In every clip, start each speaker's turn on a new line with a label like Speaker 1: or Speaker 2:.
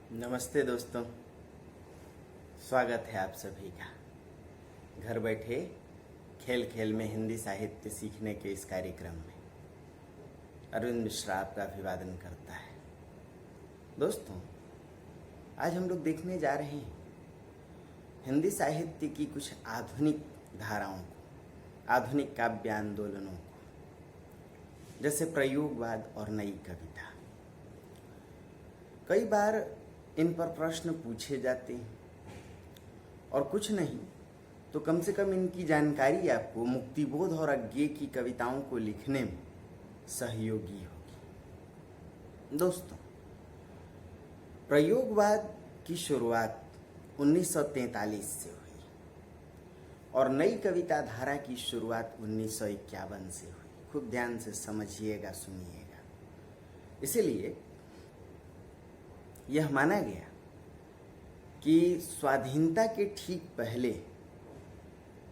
Speaker 1: नमस्ते दोस्तों, स्वागत है आप सभी का। घर बैठे खेल खेल में हिंदी साहित्य सीखने के इस कार्यक्रम में अरविंद मिश्रा आपका अभिवादन करता है। दोस्तों, आज हम लोग देखने जा रहे हैं हिंदी साहित्य की कुछ आधुनिक धाराओं को, आधुनिक काव्य आंदोलनों को, जैसे प्रयोगवाद और नई कविता। कई बार इन पर प्रश्न पूछे जाते हैं और कुछ नहीं तो कम से कम इनकी जानकारी आपको मुक्तिबोध और अज्ञेय की कविताओं को लिखने में सहयोगी होगी। दोस्तों, प्रयोगवाद की शुरुआत 1943 से हुई और नई कविता धारा की शुरुआत 1951 से हुई। खूब ध्यान से समझिएगा, सुनिएगा। इसलिए यह माना गया कि स्वाधीनता के ठीक पहले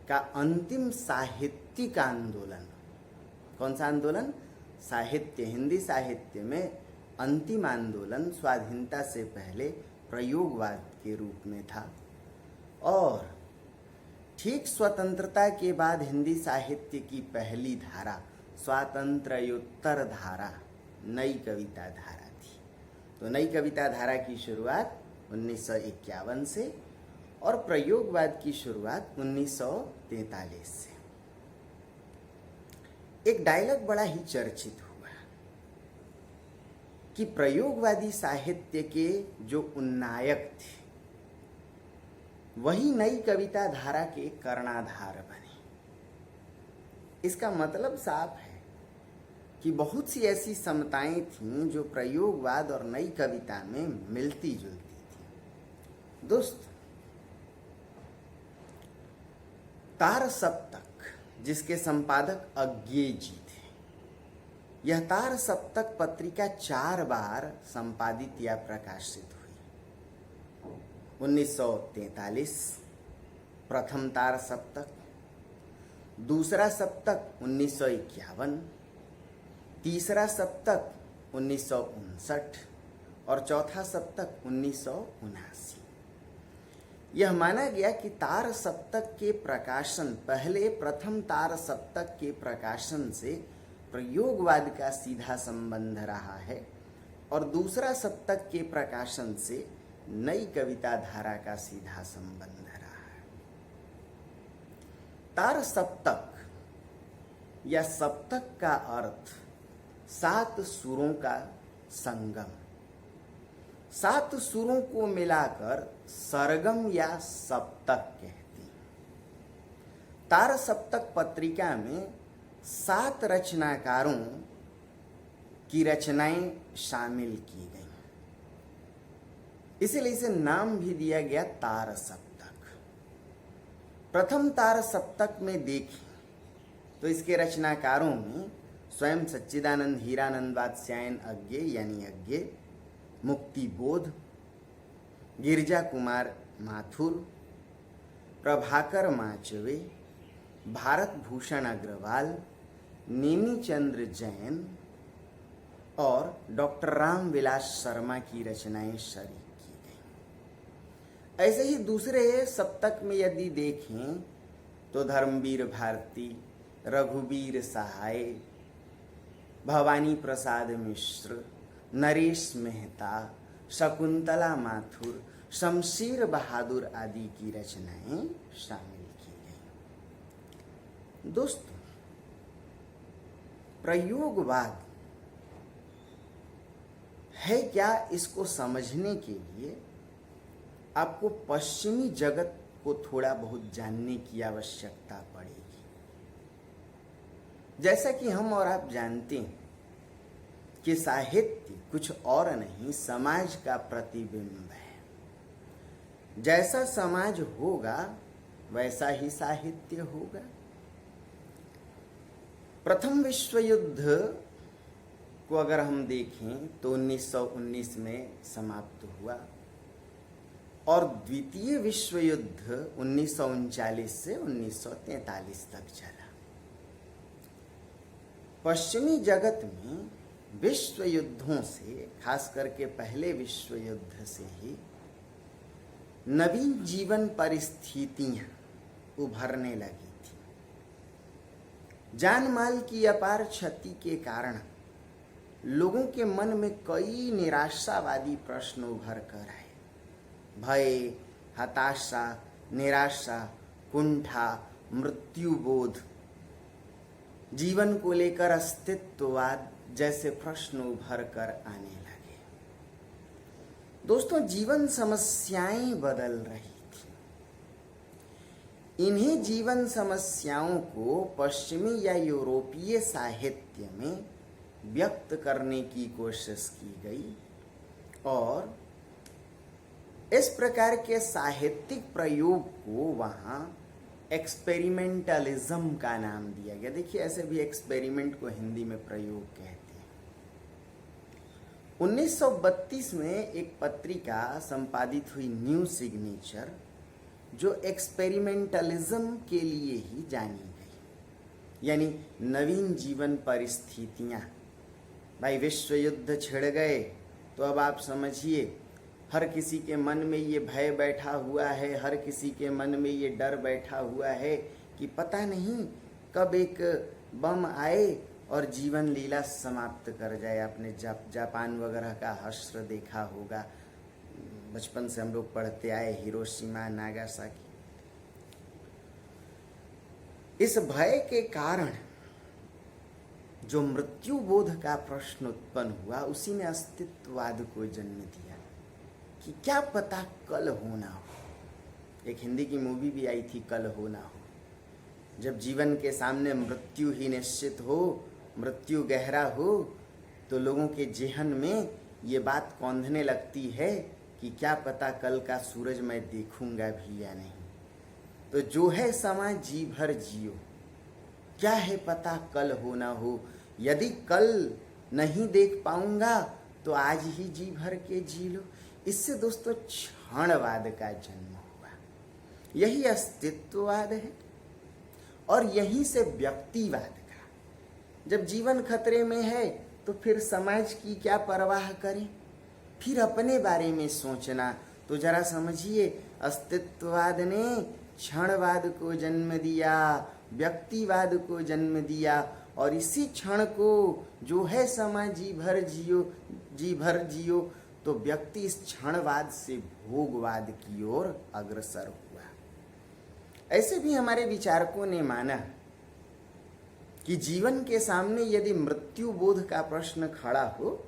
Speaker 1: का अंतिम साहित्यिक आंदोलन, कौन सा आंदोलन? साहित्य, हिंदी साहित्य में अंतिम आंदोलन स्वाधीनता से पहले प्रयोगवाद के रूप में था और ठीक स्वतंत्रता के बाद हिंदी साहित्य की पहली धारा स्वातंत्र्योत्तर धारा नई कविता धारा। तो नई कविता धारा की शुरुआत 1951 से और प्रयोगवाद की शुरुआत 1943 से। एक डायलॉग बड़ा ही चर्चित हुआ कि प्रयोगवादी साहित्य के जो उन्नायक थे वही नई कविता धारा के कर्णाधार बने। इसका मतलब साफ है कि बहुत सी ऐसी समताएं थीं जो प्रयोगवाद और नई कविता में मिलती जुलती थी। दोस्त, तार सप्तक, जिसके संपादक अज्ञेय जी थे, यह तार सप्तक पत्रिका 4 बार संपादित या प्रकाशित हुई। 1943 प्रथम तार सप्तक, दूसरा सप्तक 1951, तीसरा सप्तक 1959 और चौथा सप्तक 1979। यह माना गया कि तार सप्तक के प्रकाशन, पहले प्रथम तार सप्तक के प्रकाशन से प्रयोगवाद का सीधा संबंध रहा है और दूसरा सप्तक के प्रकाशन से नई कविता धारा का सीधा संबंध रहा है। तार सप्तक या सप्तक का अर्थ 7 सुरों का संगम, 7 सुरों को मिलाकर सरगम या सप्तक कहते हैं। तार सप्तक पत्रिका में 7 रचनाकारों की रचनाएं शामिल की गई, इसलिए इसे नाम भी दिया गया तार सप्तक। प्रथम तार सप्तक में देखें तो इसके रचनाकारों में स्वयं सच्चिदानंद हीरानंद वात्स्यायन अज्ञेय यानी अज्ञेय, मुक्तिबोध, गिरिजा कुमार माथुर, प्रभाकर माचवे, भारत भूषण अग्रवाल, नेमी चंद्र जैन और डॉक्टर राम विलास शर्मा की रचनाएं शरीक की गई। ऐसे ही दूसरे सप्तक में यदि देखें तो धर्मवीर भारती, रघुवीर सहाय, भवानी प्रसाद मिश्र, नरेश मेहता, शकुंतला माथुर, शमशीर बहादुर आदि की रचनाएं शामिल की गई। दोस्तों, प्रयोगवाद है क्या, इसको समझने के लिए आपको पश्चिमी जगत को थोड़ा बहुत जानने की आवश्यकता पड़ेगी। जैसा कि हम और आप जानते हैं कि साहित्य कुछ और नहीं, समाज का प्रतिबिंब है। जैसा समाज होगा वैसा ही साहित्य होगा। प्रथम विश्व युद्ध को अगर हम देखें तो 1919 में समाप्त हुआ और द्वितीय विश्व युद्ध 1939 से 1943 तक चला। पश्चिमी जगत में विश्व युद्धों से, खास करके पहले विश्व युद्ध से ही नवीन जीवन परिस्थितियां उभरने लगी थी। जान माल की अपार क्षति के कारण लोगों के मन में कई निराशावादी प्रश्न उभर कर आए। भय, हताशा, निराशा, कुंठा, मृत्युबोध, जीवन को लेकर अस्तित्ववाद जैसे प्रश्न उभर कर आने लगे। दोस्तों, जीवन समस्याएं बदल रही थी। इन्हीं जीवन समस्याओं को पश्चिमी या यूरोपीय साहित्य में व्यक्त करने की कोशिश की गई और इस प्रकार के साहित्यिक प्रयोग को वहां एक्सपेरिमेंटलिज्म का नाम दिया गया। देखिए, ऐसे भी एक्सपेरिमेंट को हिंदी में प्रयोग कहते हैं। 1932 में एक पत्रिका संपादित हुई, न्यू सिग्नेचर, जो एक्सपेरिमेंटलिज्म के लिए ही जानी गई, यानी नवीन जीवन परिस्थितियां। भाई, विश्व युद्ध छिड़ गए तो अब आप समझिए हर किसी के मन में ये भय बैठा हुआ है, हर किसी के मन में ये डर बैठा हुआ है कि पता नहीं कब एक बम आए और जीवन लीला समाप्त कर जाए। आपने जापान वगैरह का हश्र देखा होगा, बचपन से हम लोग पढ़ते आए, हिरोशिमा, नागासाकी। इस भय के कारण जो मृत्यु बोध का प्रश्न उत्पन्न हुआ, उसी ने अस्तित्ववाद को जन्म दिया कि क्या पता कल हो ना हो। एक हिंदी की मूवी भी आई थी, कल हो ना हो। जब जीवन के सामने मृत्यु ही निश्चित हो, मृत्यु गहरा हो, तो लोगों के जेहन में ये बात कौंधने लगती है कि क्या पता कल का सूरज मैं देखूंगा भी या नहीं। तो जो है समा जी भर जियो, क्या है पता कल हो ना हो। यदि कल नहीं देख पाऊंगा तो आज ही जी भर के जी लो। इससे दोस्तों क्षणवाद का जन्म हुआ। यही अस्तित्ववाद है और यहीं से व्यक्तिवाद का। जब जीवन खतरे में है तो फिर समाज की क्या परवाह करें, फिर अपने बारे में सोचना। तो जरा समझिए, अस्तित्ववाद ने क्षणवाद को जन्म दिया, व्यक्तिवाद को जन्म दिया और इसी क्षण को जो है समा जी भर जियो, तो व्यक्ति इस क्षणवाद से भोगवाद की ओर अग्रसर हुआ। ऐसे भी हमारे विचारकों ने माना कि जीवन के सामने यदि मृत्यु बोध का प्रश्न खड़ा हो,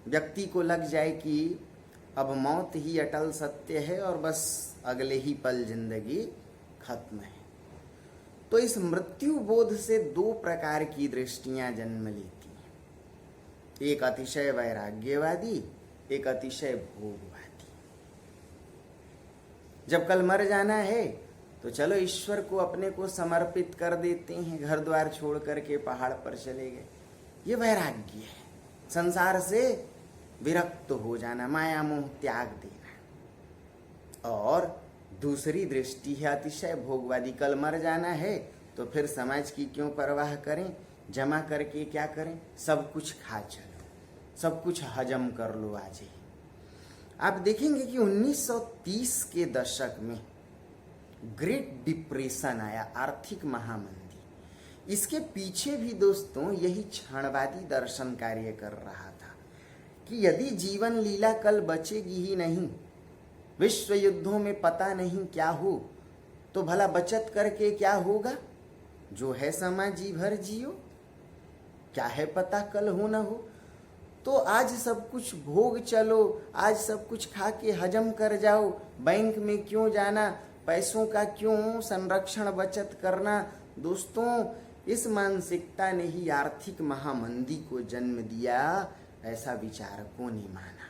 Speaker 1: व्यक्ति को लग जाए कि अब मौत ही अटल सत्य है और बस अगले ही पल जिंदगी खत्म है, तो इस मृत्यु बोध से दो प्रकार की दृष्टियां जन्म लेती हैं। एक अतिशय वैराग्यवादी, एक अतिशय भोगवादी। जब कल मर जाना है तो चलो ईश्वर को अपने को समर्पित कर देते हैं, घर द्वार छोड़ करके पहाड़ पर चले गए। ये वैराग्य है, संसार से विरक्त हो जाना, माया मोह त्याग देना। और दूसरी दृष्टि है अतिशय भोगवादी। कल मर जाना है तो फिर समाज की क्यों परवाह करें, जमा करके क्या करें, सब कुछ खा चलो, सब कुछ हजम कर लो आज ही। आप देखेंगे कि 1930 के दशक में ग्रेट डिप्रेशन आया, आर्थिक महामंदी। इसके पीछे भी दोस्तों यही क्षणवादी दर्शन कार्य कर रहा था कि यदि जीवन लीला कल बचेगी ही नहीं, विश्व युद्धों में पता नहीं क्या हो, तो भला बचत करके क्या होगा। जो है समा जी भर जियो, क्या है पता कल हो ना हो। तो आज सब कुछ भोग चलो, आज सब कुछ खा के हजम कर जाओ, बैंक में क्यों जाना, पैसों का क्यों संरक्षण बचत करना। दोस्तों, इस मानसिकता ने ही आर्थिक महामंदी को जन्म दिया, ऐसा विचारकों ने माना।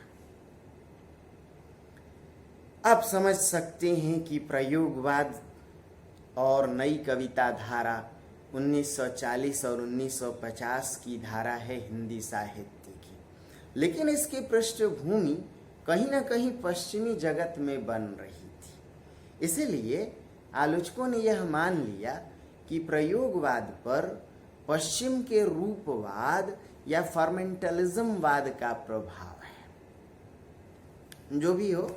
Speaker 1: आप समझ सकते हैं कि प्रयोगवाद और नई कविता धारा 1940 और 1950 की धारा है हिंदी साहित्य की, लेकिन इसकी पृष्ठभूमि कहीं ना कहीं पश्चिमी जगत में बन रही थी। इसीलिए आलोचकों ने यह मान लिया कि प्रयोगवाद पर पश्चिम के रूपवाद या फर्मेंटलिज्म वाद का प्रभाव है। जो भी हो,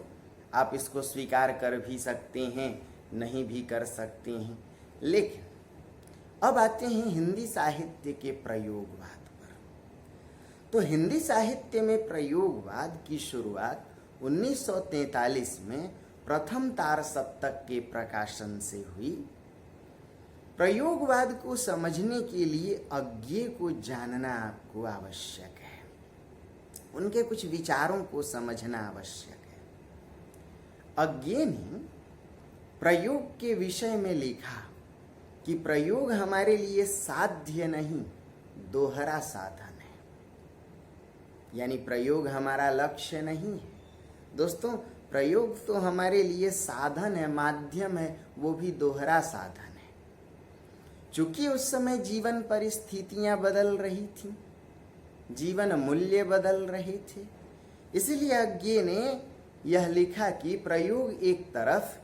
Speaker 1: आप इसको स्वीकार कर भी सकते हैं, नहीं भी कर सकते हैं। लेकिन अब आते हैं हिंदी साहित्य के प्रयोगवाद पर। तो हिंदी साहित्य में प्रयोगवाद की शुरुआत 1943 में प्रथम तार सप्तक के प्रकाशन से हुई। प्रयोगवाद को समझने के लिए अज्ञेय को जानना आपको आवश्यक है, उनके कुछ विचारों को समझना आवश्यक है। अज्ञेय ने प्रयोग के विषय में लिखा कि प्रयोग हमारे लिए साध्य नहीं, दोहरा साधन है। यानी प्रयोग हमारा लक्ष्य नहीं है दोस्तों, प्रयोग तो हमारे लिए साधन है, माध्यम है, वो भी दोहरा साधन है। चूंकि उस समय जीवन परिस्थितियां बदल रही थी, जीवन मूल्य बदल रहे थे, इसलिए अज्ञेय ने यह लिखा कि प्रयोग एक तरफ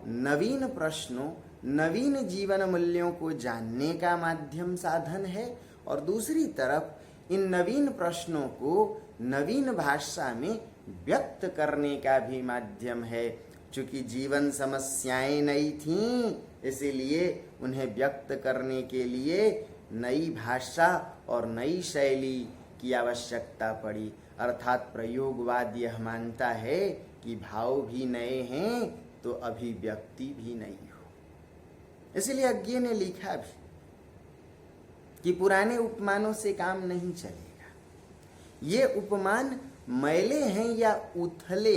Speaker 1: नवीन प्रश्नों, नवीन जीवन मूल्यों को जानने का माध्यम साधन है, और दूसरी तरफ इन नवीन प्रश्नों को नवीन भाषा में व्यक्त करने का भी माध्यम है। चूंकि जीवन समस्याएं नई थीं, इसीलिए उन्हें व्यक्त करने के लिए नई भाषा और नई शैली की आवश्यकता पड़ी। अर्थात प्रयोगवाद यह मानता है कि भाव भी नए हैं तो अभिव्यक्ति भी नई हो। इसलिए अज्ञेय ने लिखा भी कि पुराने उपमानों से काम नहीं चलेगा। ये उपमान मैले हैं या उथले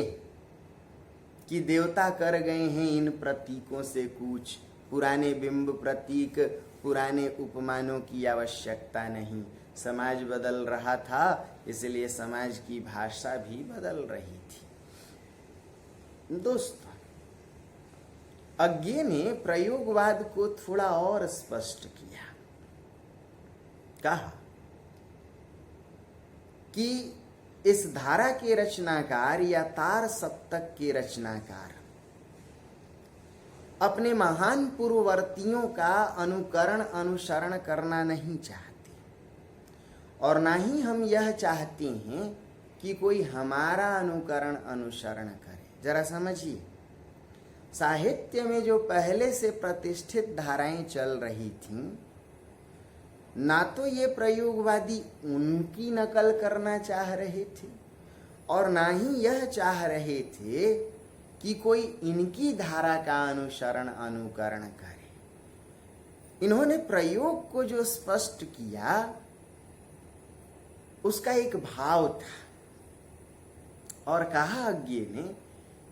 Speaker 1: कि देवता कर गए हैं इन प्रतीकों से कूच। पुराने बिंब प्रतीक, पुराने उपमानों की आवश्यकता नहीं। समाज बदल रहा था, इसलिए समाज की भाषा भी बदल रही थी। दोस्तों, अज्ञेय ने प्रयोगवाद को थोड़ा और स्पष्ट किया। कहा कि इस धारा के रचनाकार या तार सप्तक के रचनाकार अपने महान पूर्ववर्तियों का अनुकरण अनुसरण करना नहीं चाहते, और ना ही हम यह चाहते हैं कि कोई हमारा अनुकरण अनुसरण करे। जरा समझिए, साहित्य में जो पहले से प्रतिष्ठित धाराएं चल रही थीं, ना तो ये प्रयोगवादी उनकी नकल करना चाह रहे थे, और ना ही यह चाह रहे थे कि कोई इनकी धारा का अनुसरण अनुकरण करे। इन्होंने प्रयोग को जो स्पष्ट किया, उसका एक भाव था, और कहा अज्ञेय ने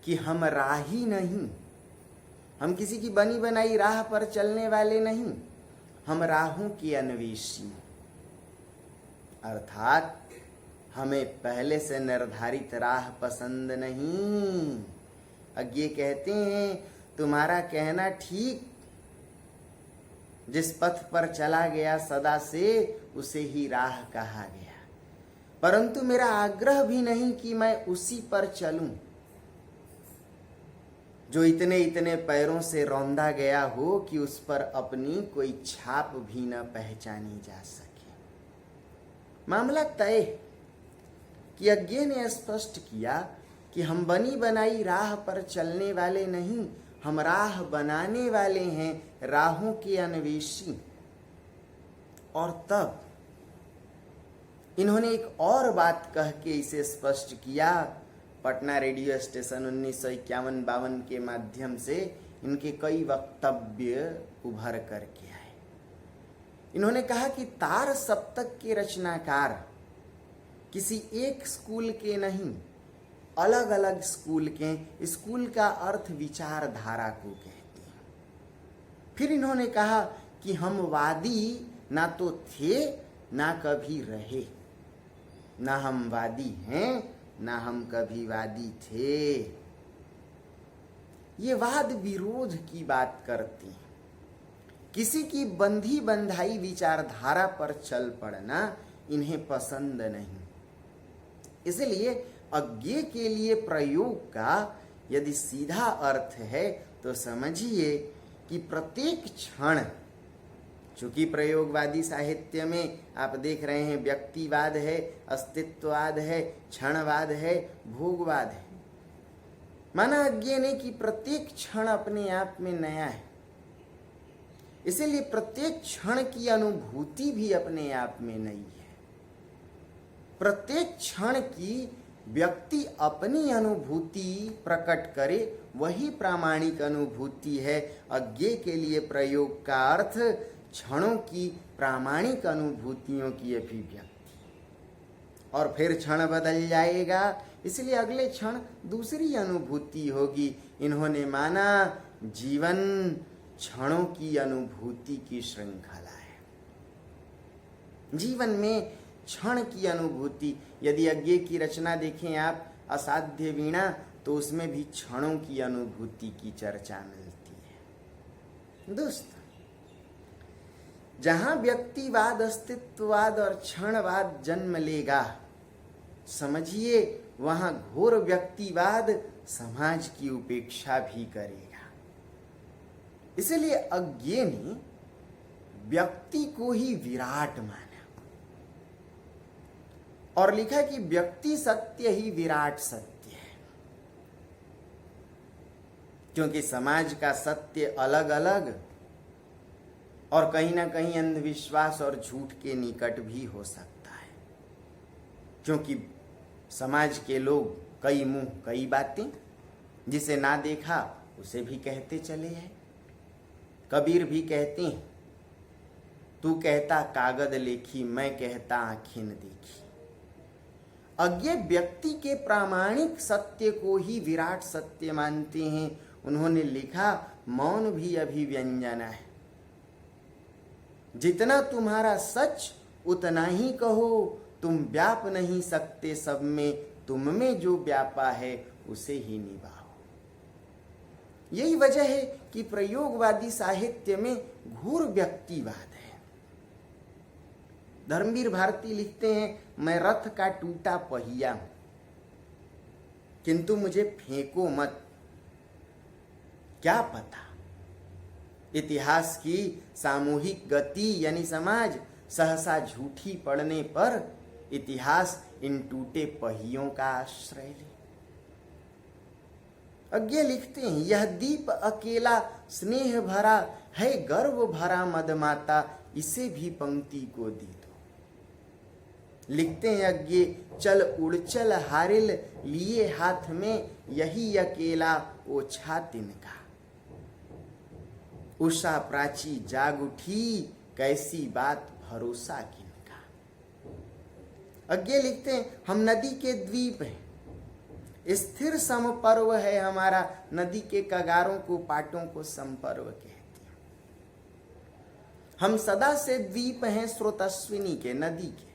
Speaker 1: कि हम राही नहीं, हम किसी की बनी बनाई राह पर चलने वाले नहीं, हम राहों के अन्वेषी। अर्थात हमें पहले से निर्धारित राह पसंद नहीं। अज्ञेय कहते हैं, तुम्हारा कहना ठीक, जिस पथ पर चला गया सदा से उसे ही राह कहा गया, परंतु मेरा आग्रह भी नहीं कि मैं उसी पर चलूं जो इतने इतने पैरों से रौंदा गया हो कि उस पर अपनी कोई छाप भी न पहचानी जा सके। मामला तय कि अज्ञेय ने स्पष्ट किया कि हम बनी बनाई राह पर चलने वाले नहीं, हम राह बनाने वाले हैं, राहों के अन्वेषी। और तब इन्होंने एक और बात कह के इसे स्पष्ट किया। पटना रेडियो स्टेशन 1951-52 के माध्यम से इनके कई वक्तव्य उभर करके आए। इन्होंने कहा कि तार सप्तक के रचनाकार किसी एक स्कूल के नहीं, अलग अलग स्कूल के, स्कूल का अर्थ विचारधारा को कहते हैं। फिर इन्होंने कहा कि हम वादी ना तो थे ना कभी रहे, ना हम वादी हैं ना हम कभी वादी थे। ये वाद विरोध की बात करते हैं। किसी की बंधी बंधाई विचारधारा पर चल पड़ना इन्हें पसंद नहीं। इसलिए अज्ञेय के लिए प्रयोग का यदि सीधा अर्थ है तो समझिए कि प्रत्येक क्षण चूंकि प्रयोगवादी साहित्य में आप देख रहे हैं व्यक्तिवाद है, अस्तित्ववाद है, क्षणवाद है, भोगवाद है। माना अज्ञे ने कि प्रत्येक क्षण अपने आप में नया है, इसीलिए प्रत्येक क्षण की अनुभूति भी अपने आप में नई है। प्रत्येक क्षण की व्यक्ति अपनी अनुभूति प्रकट करे, वही प्रामाणिक अनुभूति है। अज्ञे के लिए प्रयोग का अर्थ क्षणों की प्रामाणिक अनुभूतियों की अभिव्यक्ति, और फिर क्षण बदल जाएगा, इसलिए अगले क्षण दूसरी अनुभूति होगी। इन्होंने माना जीवन क्षणों की अनुभूति की श्रृंखला है। जीवन में क्षण की अनुभूति, यदि अज्ञे की रचना देखें आप असाध्य वीणा, तो उसमें भी क्षणों की अनुभूति की चर्चा मिलती है। दोस्त, जहां व्यक्तिवाद, अस्तित्ववाद और क्षणवाद जन्म लेगा, समझिए वहां घोर व्यक्तिवाद समाज की उपेक्षा भी करेगा। इसलिए अज्ञे ने व्यक्ति को ही विराट माना और लिखा कि व्यक्ति सत्य ही विराट सत्य है, क्योंकि समाज का सत्य अलग अलग और कहीं ना कहीं अंधविश्वास और झूठ के निकट भी हो सकता है, क्योंकि समाज के लोग कई मुंह कई बातें, जिसे ना देखा उसे भी कहते चले हैं। कबीर भी कहते हैं, तू कहता कागद लेखी, मैं कहता आँखें देखी। अज्ञे व्यक्ति के प्रामाणिक सत्य को ही विराट सत्य मानते हैं। उन्होंने लिखा, मौन भी अभिव्यंजन है, जितना तुम्हारा सच उतना ही कहो, तुम व्याप नहीं सकते सब में, तुम में जो व्यापा है उसे ही निभाओ। यही वजह है कि प्रयोगवादी साहित्य में घोर व्यक्तिवाद है। धर्मवीर भारती लिखते हैं, मैं रथ का टूटा पहिया हूं, किंतु मुझे फेंको मत। क्या पता इतिहास की सामूहिक गति यानी समाज सहसा झूठी पड़ने पर इतिहास इन टूटे पहियों का आश्रय ले। अज्ञे लिखते हैं, यह दीप अकेला स्नेह भरा है, गर्व भरा मदमाता, इसे भी पंक्ति को दी दो। लिखते हैं अज्ञे, चल उड़ चल हारिल लिए हाथ में, यही अकेला ओछा तिनका। उषा प्राची जाग उठी, कैसी बात भरोसा किनका। अज्ञे लिखते हैं, हम नदी के द्वीप हैं, स्थिर समपर्व है हमारा। नदी के कगारों को, पाटों को समपर्व कहते हैं। हम सदा से द्वीप हैं स्रोतस्विनी के, नदी के,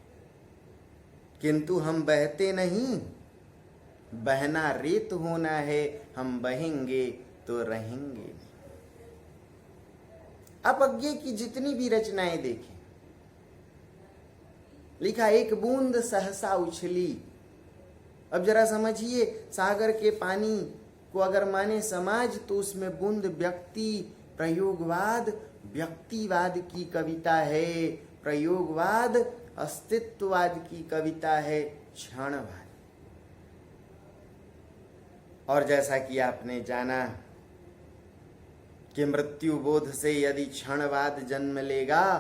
Speaker 1: किंतु हम बहते नहीं, बहना रेत होना है, हम बहेंगे तो रहेंगे नहीं। आप अज्ञे की जितनी भी रचनाएं देखें, लिखा एक बूंद सहसा उछली। अब जरा समझिए, सागर के पानी को अगर माने समाज, तो उसमें बूंद व्यक्ति, प्रयोगवाद व्यक्तिवाद की कविता है, प्रयोगवाद अस्तित्ववाद की कविता है, क्षणवाद। और जैसा कि आपने जाना कि मृत्यु बोध से यदि क्षणवाद जन्म लेगा,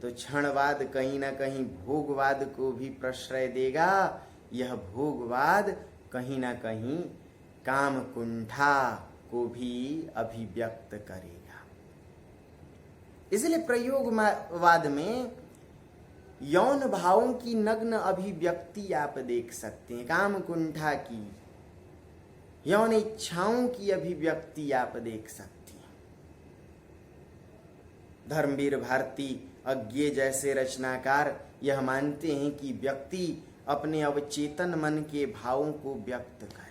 Speaker 1: तो क्षणवाद कहीं ना कहीं भोगवाद को भी प्रश्रय देगा। यह भोगवाद कहीं ना कहीं काम कुंठा को भी अभिव्यक्त करेगा। इसलिए प्रयोगवाद में यौन भावों की नग्न अभिव्यक्ति आप देख सकते हैं, काम कुंठा की, यौन इच्छाओं की अभिव्यक्ति आप देख सकते हैं। धर्मवीर भारती, अज्ञे जैसे रचनाकार यह मानते हैं कि व्यक्ति अपने अवचेतन मन के भावों को व्यक्त करे।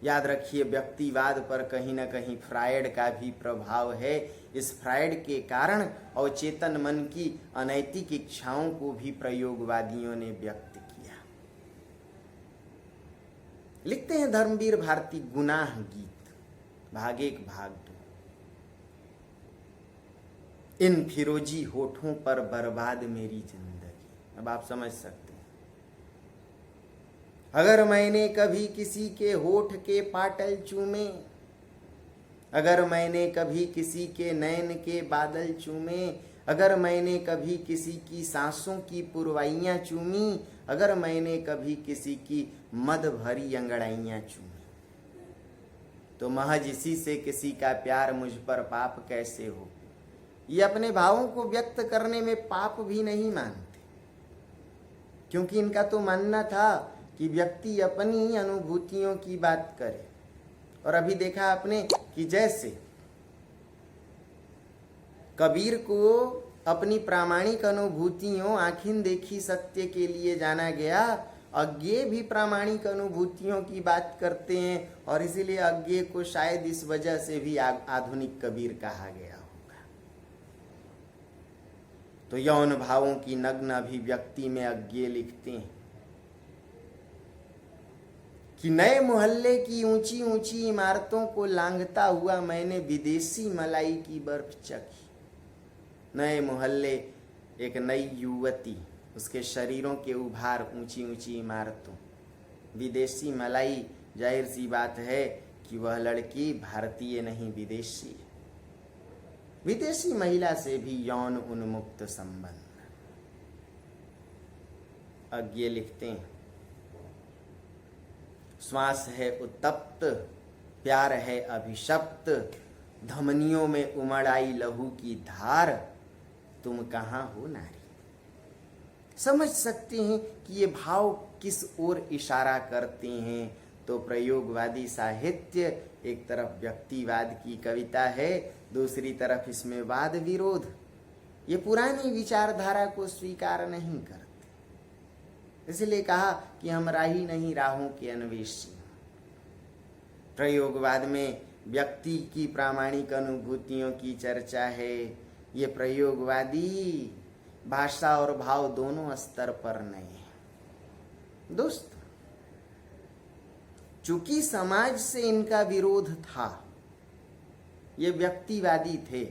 Speaker 1: याद रखिए, व्यक्तिवाद पर कहीं ना कहीं फ्रायड का भी प्रभाव है। इस फ्रायड के कारण अवचेतन मन की अनैतिक इच्छाओं को भी प्रयोगवादियों ने व्यक्त किया। लिखते हैं धर्मवीर भारती, गुनाह गीत भाग 1 भाग 2। इन फिरोजी होठों पर बर्बाद मेरी जिंदगी। अब आप समझ सकते हैं, अगर मैंने कभी किसी के होठ के पाटल चूमे, अगर मैंने कभी किसी के नैन के बादल चूमे, अगर मैंने कभी किसी की सांसों की पुरवाइयाँ चूमी, अगर मैंने कभी किसी की मद भरी अंगड़ाइयाँ चूमी, तो महज इसी से किसी का प्यार मुझ पर पाप कैसे हो। ये अपने भावों को व्यक्त करने में पाप भी नहीं मानते, क्योंकि इनका तो मानना था कि व्यक्ति अपनी अनुभूतियों की बात करे। और अभी देखा आपने कि जैसे कबीर को अपनी प्रामाणिक अनुभूतियों आखिन देखी सत्य के लिए जाना गया, अज्ञेय भी प्रामाणिक अनुभूतियों की बात करते हैं, और इसीलिए अज्ञेय को शायद इस वजह से भी आधुनिक कबीर कहा गया होगा। तो यौन भावों की नग्न अभिव्यक्ति में अज्ञेय लिखते हैं कि नए मोहल्ले की ऊंची ऊंची इमारतों को लांघता हुआ मैंने विदेशी मलाई की बर्फ चखी। नए मोहल्ले, एक नई युवती, उसके शरीरों के उभार, ऊंची ऊंची इमारतों, विदेशी मलाई, जाहिर सी बात है कि वह लड़की भारतीय नहीं विदेशी है। विदेशी महिला से भी यौन उन्मुक्त संबंध। अज्ञेय लिखते हैं, श्वास है उत्तप्त, प्यार है अभिशप्त, धमनियों में उमड़ आई लहू की धार, तुम कहाँ हो नारी। समझ सकते हैं कि ये भाव किस ओर इशारा करते हैं। तो प्रयोगवादी साहित्य एक तरफ व्यक्तिवाद की कविता है, दूसरी तरफ इसमें वाद विरोध। ये पुरानी विचारधारा को स्वीकार नहीं करते, इसलिए कहा कि हम राही नहीं राहों के अन्वेषी। प्रयोगवाद में व्यक्ति की प्रामाणिक अनुभूतियों की चर्चा है। ये प्रयोगवादी भाषा और भाव दोनों स्तर पर नहीं है। दोस्त, चूंकि समाज से इनका विरोध था, ये व्यक्तिवादी थे,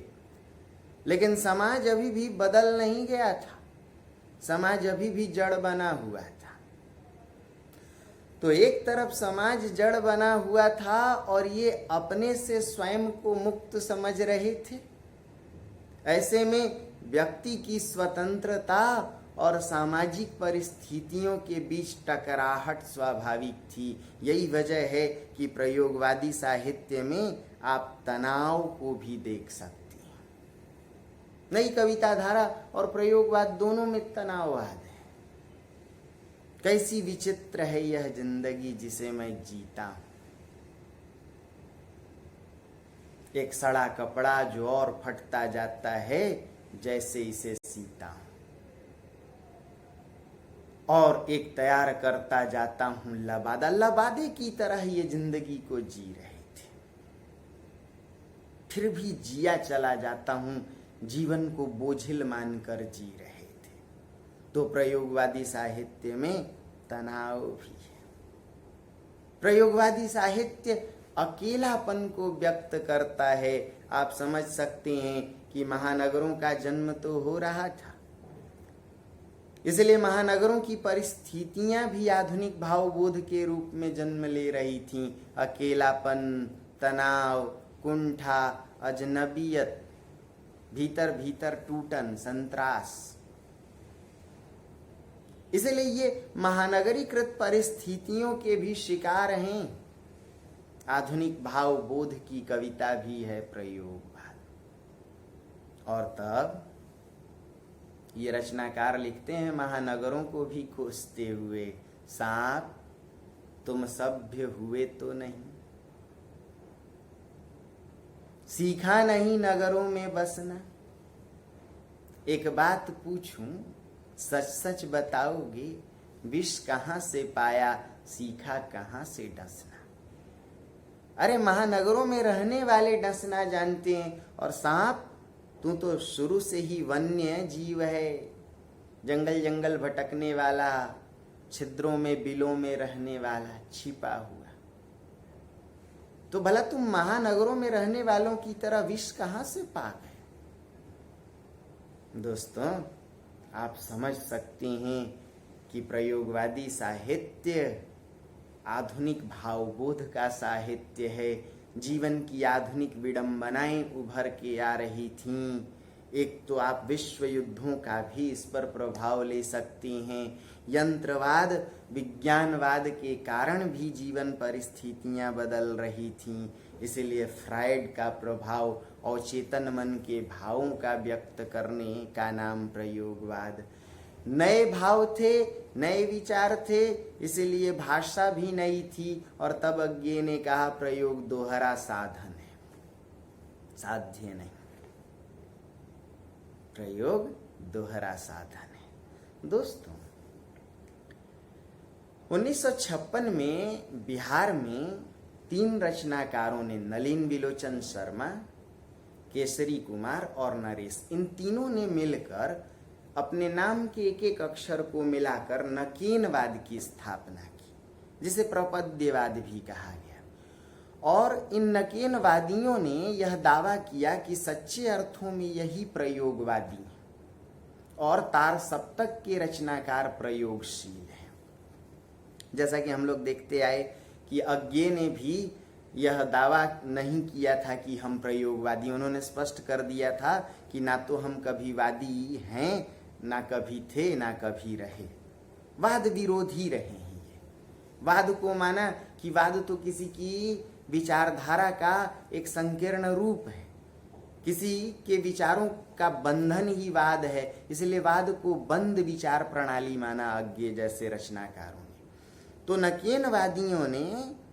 Speaker 1: लेकिन समाज अभी भी बदल नहीं गया था, समाज अभी भी जड़ बना हुआ था। तो एक तरफ समाज जड़ बना हुआ था और ये अपने से स्वयं को मुक्त समझ रहे थे। ऐसे में व्यक्ति की स्वतंत्रता और सामाजिक परिस्थितियों के बीच टकराहट स्वाभाविक थी। यही वजह है कि प्रयोगवादी साहित्य में आप तनाव को भी देख सकते हैं। नई कविता धारा और प्रयोगवाद दोनों में तनाववाद है। कैसी विचित्र है यह जिंदगी जिसे मैं जीता हूं, एक सड़ा कपड़ा जो और फटता जाता है जैसे इसे सीता हूं, और एक तैयार करता जाता हूं लबादा। लबादे की तरह ये जिंदगी को जी रहे थे, फिर भी जिया चला जाता हूं, जीवन को बोझिल मानकर जी रहे थे। तो प्रयोगवादी साहित्य में तनाव भी है। प्रयोगवादी साहित्य अकेलापन को व्यक्त करता है। आप समझ सकते हैं कि महानगरों का जन्म तो हो रहा था, इसलिए महानगरों की परिस्थितियां भी आधुनिक भावबोध के रूप में जन्म ले रही थीं। अकेलापन, तनाव, कुंठा, अजनबियत, भीतर भीतर टूटन, संत्रास। इसलिए ये महानगरीकृत परिस्थितियों के भी शिकार हैं। आधुनिक भावबोध की कविता भी है प्रयोगवाद। और तब ये रचनाकार लिखते हैं महानगरों को भी कोसते हुए, सांप तुम सभ्य हुए तो नहीं, सीखा नहीं नगरों में बसना। एक बात पूछूं, सच सच बताओगे, विष कहाँ से पाया, सीखा कहाँ से डसना। अरे महानगरों में रहने वाले डसना जानते हैं, और सांप तू तो शुरू से ही वन्य जीव है, जंगल जंगल भटकने वाला, छिद्रों में बिलों में रहने वाला, छिपा हुआ। तो भला तुम महानगरों में रहने वालों की तरह विष कहाँ से पा गए। दोस्तों, आप समझ सकते हैं कि प्रयोगवादी साहित्य आधुनिक भावबोध का साहित्य है। जीवन की आधुनिक विडंबनाएं उभर के आ रही थीं। एक तो आप विश्व युद्धों का भी इस पर प्रभाव ले सकते हैं। यंत्रवाद, विज्ञानवाद के कारण भी जीवन परिस्थितियां बदल रही थीं। इसलिए फ्रायड का प्रभाव अवचेतन मन के भावों का व्यक्त करने का नाम प्रयोगवाद। नए भाव थे, नए विचार थे, इसलिए भाषा भी नई थी। और तब अज्ञे ने कहा प्रयोग दोहरा साधन है, साध्य नहीं। प्रयोग दोहरा साधन है। दोस्तों, 1956 में बिहार में 3 रचनाकारों ने, नलिन विलोचन शर्मा, केसरी कुमार और नरेश, इन तीनों ने मिलकर अपने नाम के एक एक अक्षर को मिलाकर नकेनवाद की स्थापना की, जिसे प्रपद्यवाद भी कहा गया। और इन नकेनवादियों ने यह दावा किया कि सच्चे अर्थों में यही प्रयोगवादी है और तार सप्तक के रचनाकार प्रयोगशील है। जैसा कि हम लोग देखते आए कि अज्ञे ने भी यह दावा नहीं किया था कि हम प्रयोगवादी, उन्होंने स्पष्ट कर दिया था कि ना तो हम कभी वादी हैं, ना कभी थे, ना कभी रहे। वाद विरोधी रहे हैं। ये वाद को माना कि वाद तो किसी की विचारधारा का एक संकीर्ण रूप है, किसी के विचारों का बंधन ही वाद है। इसलिए वाद को बंद विचार प्रणाली माना अज्ञे जैसे रचनाकारों ने। तो नकेनवादियों ने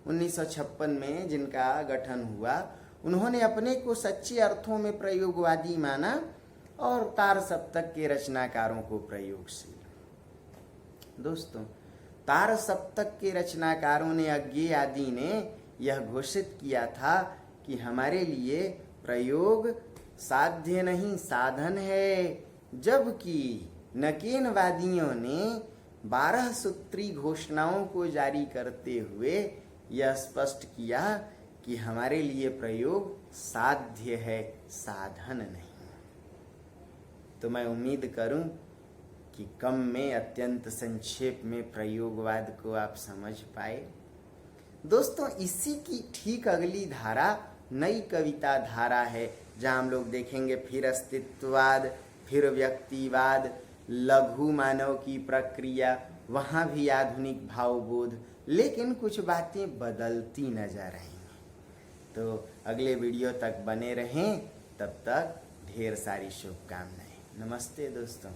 Speaker 1: 1956 में जिनका गठन हुआ, उन्होंने अपने को सच्चे अर्थों में प्रयोगवादी माना और तार सप्तक के रचनाकारों को प्रयोगशील। दोस्तों, तार सप्तक के रचनाकारों ने, अज्ञे आदि ने यह घोषित किया था कि हमारे लिए प्रयोग साध्य नहीं साधन है, जबकि नकेनवादियों ने 12 सूत्री घोषणाओं को जारी करते हुए यह स्पष्ट किया कि हमारे लिए प्रयोग साध्य है, साधन नहीं। तो मैं उम्मीद करूं कि कम में अत्यंत संक्षेप में प्रयोगवाद को आप समझ पाए। दोस्तों, इसी की ठीक अगली धारा नई कविता धारा है, जहां हम लोग देखेंगे फिर अस्तित्ववाद, फिर व्यक्तिवाद, लघु मानव की प्रक्रिया, वहां भी आधुनिक भावबोध, लेकिन कुछ बातें बदलती नजर आएंगी। तो अगले वीडियो तक बने रहें, तब तक ढेर सारी शुभकामनाएं। नमस्ते दोस्तों।